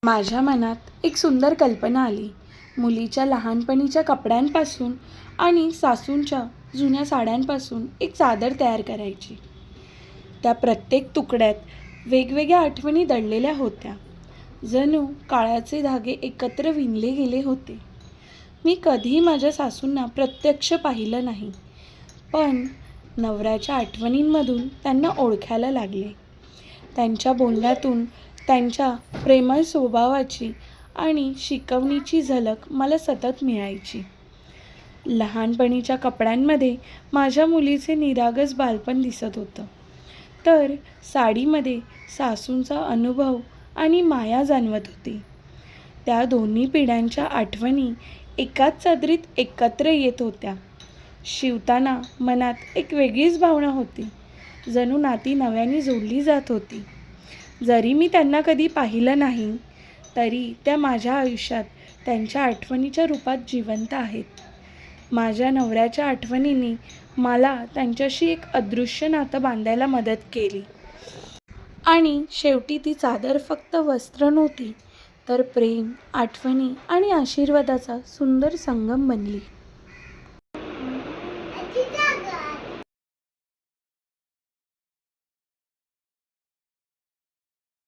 माझ्या मनात एक सुंदर कल्पना आली. मुलीच्या लहानपणीच्या कपड्यांपासून आणि सासूंच्या जुन्या साड्यांपासून एक चादर तयार करायची. त्या प्रत्येक तुकड्यात वेगवेगळ्या आठवणी दडलेल्या होत्या. जणू काळाचे धागे एकत्र विणले गेले होते. मी कधीही माझ्या सासूंना प्रत्यक्ष पाहिलं नाही, पण नवऱ्याच्या आठवणींमधून त्यांना ओळखायला लागले. त्यांच्या बोलण्यातून त्यांच्या प्रेमळ स्वभावाची आणि शिकवणीची झलक मला सतत मिळायची. लहानपणीच्या कपड्यांमध्ये माझ्या मुलीचे निरागस बालपण दिसत होतं, तर साडीमध्ये सासूंचा अनुभव आणि माया जाणवत होती. त्या दोन्ही पिढ्यांच्या आठवणी एकाच चादरीत एकत्र येत होत्या. शिवताना मनात एक वेगळीच भावना होती, जणू नाती नव्याने जोडली जात होती. जरी मी त्यांना कधी पाहिलं नाही, तरी त्या माझ्या आयुष्यात त्यांच्या आठवणीच्या रूपात जिवंत आहेत. माझ्या नवऱ्याच्या आठवणींनी मला त्यांच्याशी एक अदृश्य नातं बांधायला मदत केली. आणि शेवटी ती चादर फक्त वस्त्र नव्हती, तर प्रेम, आठवणी आणि आशीर्वादाचा सुंदर संगम बनली.